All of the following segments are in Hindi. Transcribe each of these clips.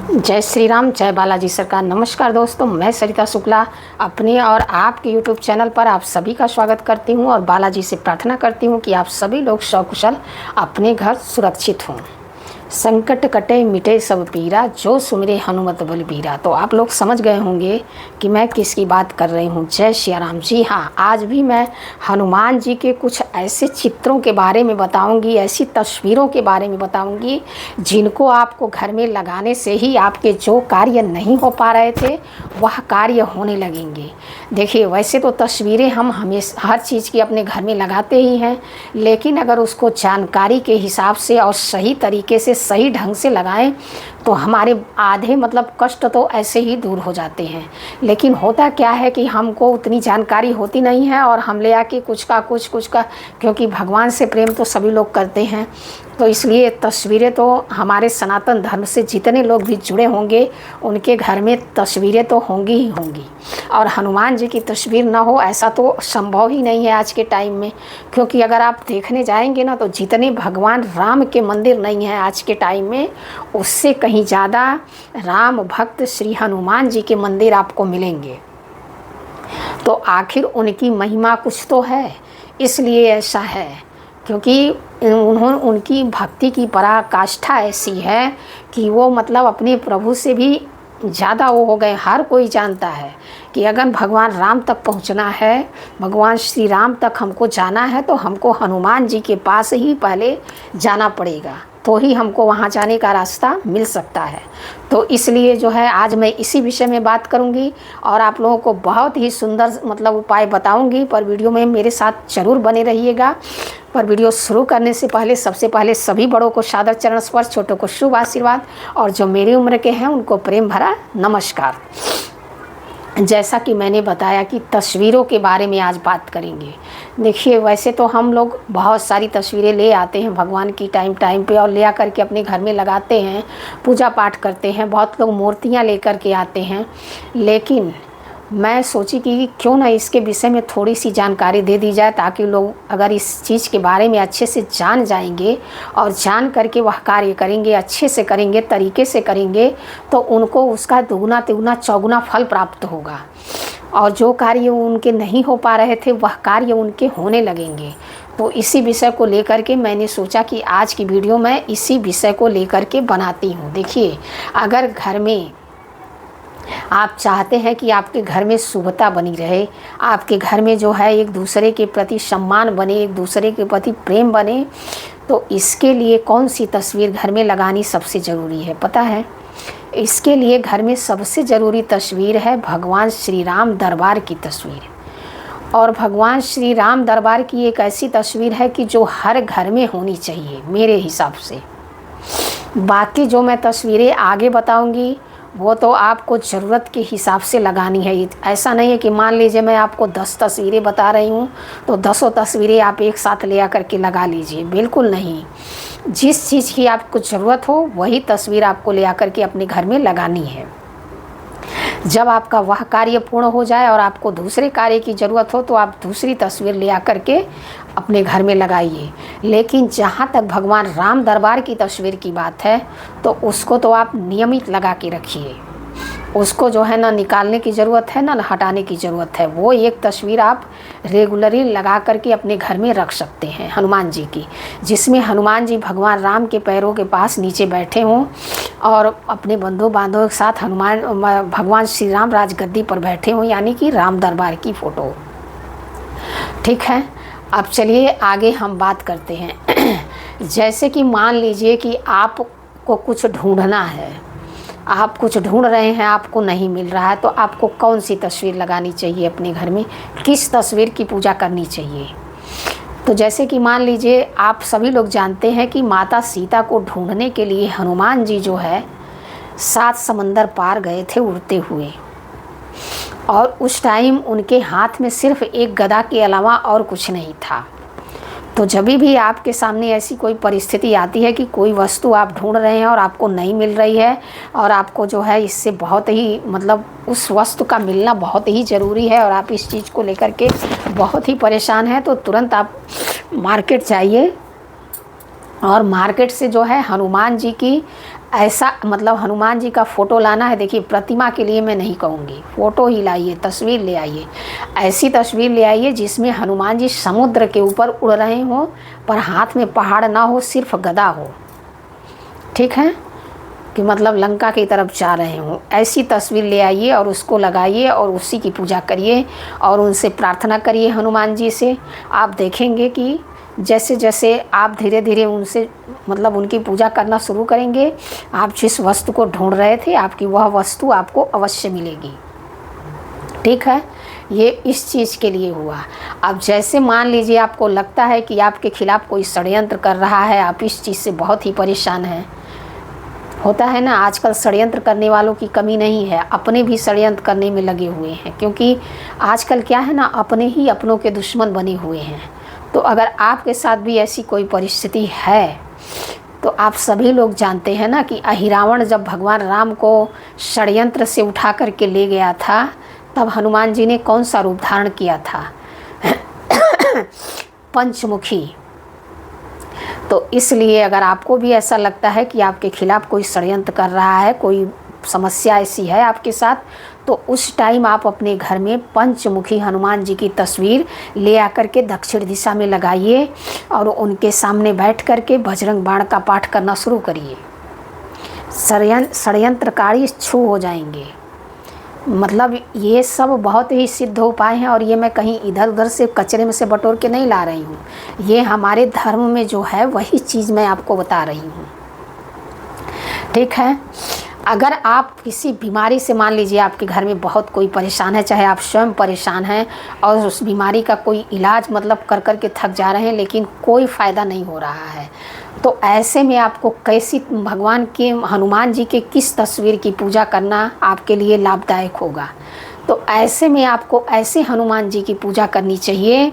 जय श्री राम, जय बालाजी सरकार। नमस्कार दोस्तों, मैं सरिता शुक्ला अपने और आपके YouTube चैनल पर आप सभी का स्वागत करती हूं और बालाजी से प्रार्थना करती हूं कि आप सभी लोग सकुशल अपने घर सुरक्षित हों। संकट कटे मिटे सब पीरा, जो सुमिरे हनुमत बलबीरा। तो आप लोग समझ गए होंगे कि मैं किसकी बात कर रही हूँ। जय श्री राम। जी हाँ, आज भी मैं हनुमान जी के कुछ ऐसे चित्रों के बारे में बताऊंगी, ऐसी तस्वीरों के बारे में बताऊंगी जिनको आपको घर में लगाने से ही आपके जो कार्य नहीं हो पा रहे थे वह कार्य होने लगेंगे। देखिए, वैसे तो तस्वीरें हम हमेशा हर चीज़ की अपने घर में लगाते ही हैं, लेकिन अगर उसको जानकारी के हिसाब से और सही तरीके से सही ढंग से लगाएं तो हमारे आधे कष्ट तो ऐसे ही दूर हो जाते हैं। लेकिन होता क्या है कि हमको उतनी जानकारी होती नहीं है और हम ले आके कुछ का क्योंकि भगवान से प्रेम तो सभी लोग करते हैं, तो इसलिए तस्वीरें तो हमारे सनातन धर्म से जितने लोग भी जुड़े होंगे उनके घर में तस्वीरें तो होंगी ही होंगी। और हनुमान जी की तस्वीर ना हो ऐसा तो संभव ही नहीं है आज के टाइम में, क्योंकि अगर आप देखने जाएंगे ना तो जितने भगवान राम के मंदिर नहीं हैं आज के टाइम में, उससे कहीं ज़्यादा राम भक्त श्री हनुमान जी के मंदिर आपको मिलेंगे। तो आखिर उनकी महिमा कुछ तो है, इसलिए ऐसा है, क्योंकि उनकी भक्ति की पराकाष्ठा ऐसी है कि वो अपने प्रभु से भी ज़्यादा वो हो गए। हर कोई जानता है कि अगर भगवान राम तक पहुंचना है, भगवान श्री राम तक हमको जाना है, तो हमको हनुमान जी के पास ही पहले जाना पड़ेगा, तो ही हमको वहाँ जाने का रास्ता मिल सकता है। तो इसलिए जो है आज मैं इसी विषय में बात करूँगी और आप लोगों को बहुत ही सुंदर उपाय बताऊँगी। पर वीडियो में मेरे साथ ज़रूर बने रहिएगा। पर वीडियो शुरू करने से पहले सबसे पहले सभी बड़ों को सादर चरण स्पर्श, छोटों को शुभ आशीर्वाद और जो मेरी उम्र के हैं उनको प्रेम भरा नमस्कार। जैसा कि मैंने बताया कि तस्वीरों के बारे में आज बात करेंगे। देखिए, वैसे तो हम लोग बहुत सारी तस्वीरें ले आते हैं भगवान की टाइम पे और ले आकर के अपने घर में लगाते हैं, पूजा पाठ करते हैं, बहुत लोग मूर्तियां लेकर के आते हैं। लेकिन मैं सोची कि क्यों ना इसके विषय में थोड़ी सी जानकारी दे दी जाए, ताकि लोग अगर इस चीज़ के बारे में अच्छे से जान जाएंगे और जान करके वह कार्य करेंगे, अच्छे से करेंगे, तरीके से करेंगे, तो उनको उसका दुगना तिगुना चौगुना फल प्राप्त होगा और जो कार्य उनके नहीं हो पा रहे थे वह कार्य उनके होने लगेंगे। तो इसी विषय को लेकर के मैंने सोचा कि आज की वीडियो मैं इसी विषय को लेकर के बनाती हूँ। देखिए, अगर घर में आप चाहते हैं कि आपके घर में शुभता बनी रहे, आपके घर में जो है एक दूसरे के प्रति सम्मान बने, एक दूसरे के प्रति प्रेम बने, तो इसके लिए कौन सी तस्वीर घर में लगानी सबसे ज़रूरी है पता है? इसके लिए घर में सबसे ज़रूरी तस्वीर है भगवान श्री राम दरबार की तस्वीर। और भगवान श्री राम दरबार की एक ऐसी तस्वीर है कि जो हर घर में होनी चाहिए मेरे हिसाब से। बाकी जो मैं तस्वीरें आगे बताऊंगी वो तो आपको ज़रूरत के हिसाब से लगानी है। ऐसा नहीं है कि मान लीजिए मैं आपको 10 तस्वीरें बता रही हूँ तो 10 तस्वीरें आप एक साथ ले आकर के लगा लीजिए, बिल्कुल नहीं। जिस चीज़ की आपको ज़रूरत हो वही तस्वीर आपको ले आकर के अपने घर में लगानी है। जब आपका वह कार्य पूर्ण हो जाए और आपको दूसरे कार्य की ज़रूरत हो तो आप दूसरी तस्वीर ले आकर के अपने घर में लगाइए। लेकिन जहाँ तक भगवान राम दरबार की तस्वीर की बात है तो उसको तो आप नियमित लगा के रखिए। उसको जो है ना निकालने की ज़रूरत है ना हटाने की ज़रूरत है। वो एक तस्वीर आप रेगुलरली लगा करके अपने घर में रख सकते हैं हनुमान जी की, जिसमें हनुमान जी भगवान राम के पैरों के पास नीचे बैठे हों और अपने बंधु बांधवों के साथ भगवान श्री राम राजगद्दी पर बैठे हों, यानी कि राम दरबार की फ़ोटो। ठीक है, अब चलिए आगे हम बात करते हैं। जैसे कि मान लीजिए कि आपको कुछ ढूंढना है, आप कुछ ढूंढ रहे हैं, आपको नहीं मिल रहा है, तो आपको कौन सी तस्वीर लगानी चाहिए अपने घर में, किस तस्वीर की पूजा करनी चाहिए? तो जैसे कि मान लीजिए आप सभी लोग जानते हैं कि माता सीता को ढूंढने के लिए हनुमान जी जो है 7 समंदर पार गए थे उड़ते हुए, और उस टाइम उनके हाथ में सिर्फ एक गदा के अलावा और कुछ नहीं था। तो जब भी आपके सामने ऐसी कोई परिस्थिति आती है कि कोई वस्तु आप ढूंढ रहे हैं और आपको नहीं मिल रही है और आपको जो है इससे बहुत ही उस वस्तु का मिलना बहुत ही ज़रूरी है और आप इस चीज़ को लेकर के बहुत ही परेशान हैं, तो तुरंत आप मार्केट जाइए और मार्केट से जो है हनुमान जी की ऐसा मतलब हनुमान जी का फ़ोटो लाना है। देखिए प्रतिमा के लिए मैं नहीं कहूँगी, फ़ोटो ही लाइए, तस्वीर ले आइए। ऐसी तस्वीर ले आइए जिसमें हनुमान जी समुद्र के ऊपर उड़ रहे हों, पर हाथ में पहाड़ ना हो, सिर्फ गदा हो। ठीक है, कि मतलब लंका की तरफ जा रहे हों, ऐसी तस्वीर ले आइए और उसको लगाइए और उसी की पूजा करिए और उनसे प्रार्थना करिए हनुमान जी से। आप देखेंगे कि जैसे जैसे आप धीरे धीरे उनसे मतलब उनकी पूजा करना शुरू करेंगे, आप जिस वस्तु को ढूंढ रहे थे आपकी वह वस्तु आपको अवश्य मिलेगी। ठीक है, ये इस चीज़ के लिए हुआ। अब जैसे मान लीजिए आपको लगता है कि आपके खिलाफ़ कोई षड्यंत्र कर रहा है, आप इस चीज़ से बहुत ही परेशान हैं। होता है ना, आजकल षड्यंत्र करने वालों की कमी नहीं है, अपने भी षड्यंत्र करने में लगे हुए हैं, क्योंकि आजकल क्या है ना, अपने ही अपनों के दुश्मन बने हुए हैं। तो अगर आपके साथ भी ऐसी कोई परिस्थिति है तो आप सभी लोग जानते हैं ना कि अहिरावण जब भगवान राम को षड्यंत्र से उठा करके ले गया था, तब हनुमान जी ने कौन सा रूप धारण किया था? पंचमुखी। तो इसलिए अगर आपको भी ऐसा लगता है कि आपके खिलाफ़ कोई षड्यंत्र कर रहा है, कोई समस्या ऐसी है आपके साथ, तो उस टाइम आप अपने घर में पंचमुखी हनुमान जी की तस्वीर ले आकर के दक्षिण दिशा में लगाइए और उनके सामने बैठ करके बजरंग बाण का पाठ करना शुरू करिए। षड्यंत्रकारी छू हो जाएंगे। मतलब ये सब बहुत ही सिद्ध उपाय हैं और ये मैं कहीं इधर उधर से कचरे में से बटोर के नहीं ला रही हूँ। ये हमारे धर्म में जो है वही चीज़ मैं आपको बता रही हूँ। ठीक है, अगर आप किसी बीमारी से, मान लीजिए आपके घर में बहुत कोई परेशान है, चाहे आप स्वयं परेशान हैं और उस बीमारी का कोई इलाज मतलब कर कर के थक जा रहे हैं लेकिन कोई फ़ायदा नहीं हो रहा है, तो ऐसे में आपको कैसी भगवान के हनुमान जी के किस तस्वीर की पूजा करना आपके लिए लाभदायक होगा? तो ऐसे में आपको ऐसे हनुमान जी की पूजा करनी चाहिए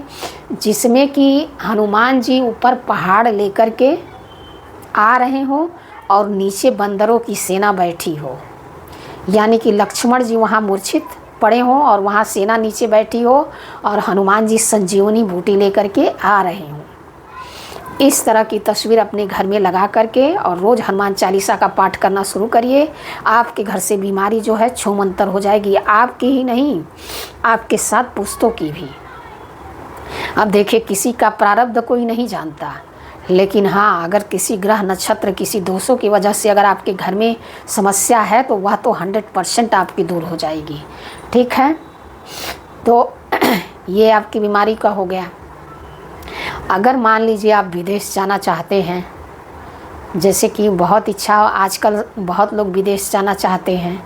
जिसमें कि हनुमान जी ऊपर पहाड़ लेकर के आ रहे हों और नीचे बंदरों की सेना बैठी हो, यानी कि लक्ष्मण जी वहाँ मूर्छित पड़े हों और वहाँ सेना नीचे बैठी हो और हनुमान जी संजीवनी बूटी लेकर के आ रहे हों। इस तरह की तस्वीर अपने घर में लगा करके और रोज़ हनुमान चालीसा का पाठ करना शुरू करिए। आपके घर से बीमारी जो है छूमंतर हो जाएगी, आपकी ही नहीं, आपके साथ पुश्तों की भी। अब देखिए, किसी का प्रारब्ध कोई नहीं जानता, लेकिन हाँ, अगर किसी ग्रह नक्षत्र किसी दोषों की वजह से अगर आपके घर में समस्या है तो वह तो 100% आपकी दूर हो जाएगी। ठीक है, तो ये आपकी बीमारी का हो गया। अगर मान लीजिए आप विदेश जाना चाहते हैं, जैसे कि बहुत इच्छा, आजकल बहुत लोग विदेश जाना चाहते हैं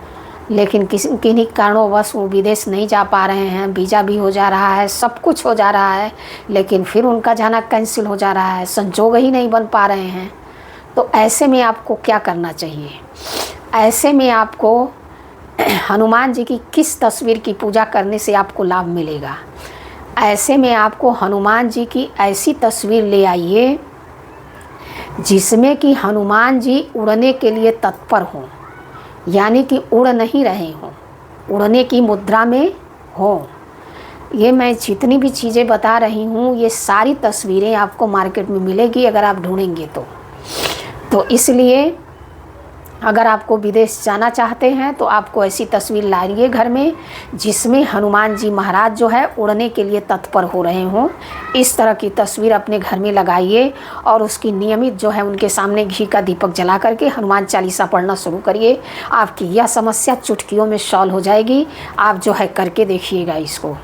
लेकिन किन्हीं कारणोंवश वो विदेश नहीं जा पा रहे हैं, वीज़ा भी हो जा रहा है, सब कुछ हो जा रहा है, लेकिन फिर उनका जाना कैंसिल हो जा रहा है, संजोग ही नहीं बन पा रहे हैं। तो ऐसे में आपको क्या करना चाहिए? ऐसे में आपको हनुमान जी की किस तस्वीर की पूजा करने से आपको लाभ मिलेगा? ऐसे में आपको हनुमान जी की ऐसी तस्वीर ले आइए जिसमें कि हनुमान जी उड़ने के लिए तत्पर हों, यानी कि उड़ नहीं रहे हों, उड़ने की मुद्रा में हों। ये मैं जितनी भी चीज़ें बता रही हूँ ये सारी तस्वीरें आपको मार्केट में मिलेगी अगर आप ढूंढेंगे तो इसलिए अगर आपको विदेश जाना चाहते हैं तो आपको ऐसी तस्वीर लाइए घर में जिसमें हनुमान जी महाराज जो है उड़ने के लिए तत्पर हो रहे हों। इस तरह की तस्वीर अपने घर में लगाइए और उसकी नियमित जो है उनके सामने घी का दीपक जला करके हनुमान चालीसा पढ़ना शुरू करिए। आपकी यह समस्या चुटकियों में सॉल्व हो जाएगी। आप जो है करके देखिएगा इसको।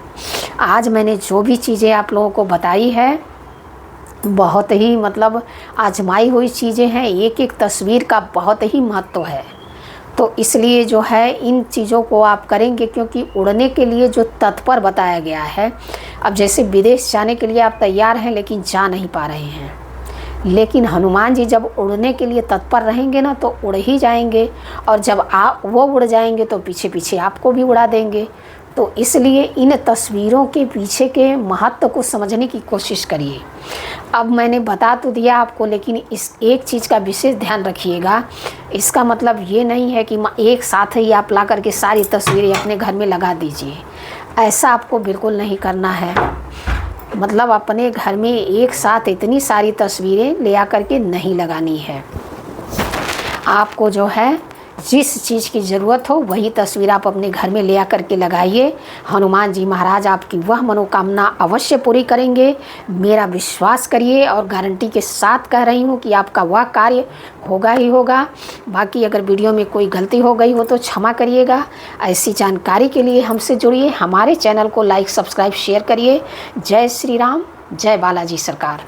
आज मैंने जो भी चीज़ें आप लोगों को बताई है बहुत ही मतलब आजमाई हुई चीज़ें हैं, एक एक तस्वीर का बहुत ही महत्व है। तो इसलिए जो है इन चीज़ों को आप करेंगे क्योंकि उड़ने के लिए जो तत्पर बताया गया है, अब जैसे विदेश जाने के लिए आप तैयार हैं लेकिन जा नहीं पा रहे हैं, लेकिन हनुमान जी जब उड़ने के लिए तत्पर रहेंगे ना तो उड़ ही जाएंगे और जब वो उड़ जाएंगे तो पीछे पीछे आपको भी उड़ा देंगे। तो इसलिए इन तस्वीरों के पीछे के महत्व को समझने की कोशिश करिए। अब मैंने बता तो दिया आपको, लेकिन इस एक चीज़ का विशेष ध्यान रखिएगा। इसका मतलब ये नहीं है कि एक साथ ही आप ला करके सारी तस्वीरें अपने घर में लगा दीजिए, ऐसा आपको बिल्कुल नहीं करना है। मतलब अपने घर में एक साथ इतनी सारी तस्वीरें ले आ करके नहीं लगानी है। आपको जो है जिस चीज़ की ज़रूरत हो वही तस्वीर आप अपने घर में ले आकर के लगाइए। हनुमान जी महाराज आपकी वह मनोकामना अवश्य पूरी करेंगे, मेरा विश्वास करिए, और गारंटी के साथ कह रही हूँ कि आपका वह कार्य होगा ही होगा। बाकी अगर वीडियो में कोई गलती हो गई हो तो क्षमा करिएगा। ऐसी जानकारी के लिए हमसे जुड़िए, हमारे चैनल को लाइक, सब्सक्राइब, शेयर करिए। जय श्री राम, जय बालाजी सरकार।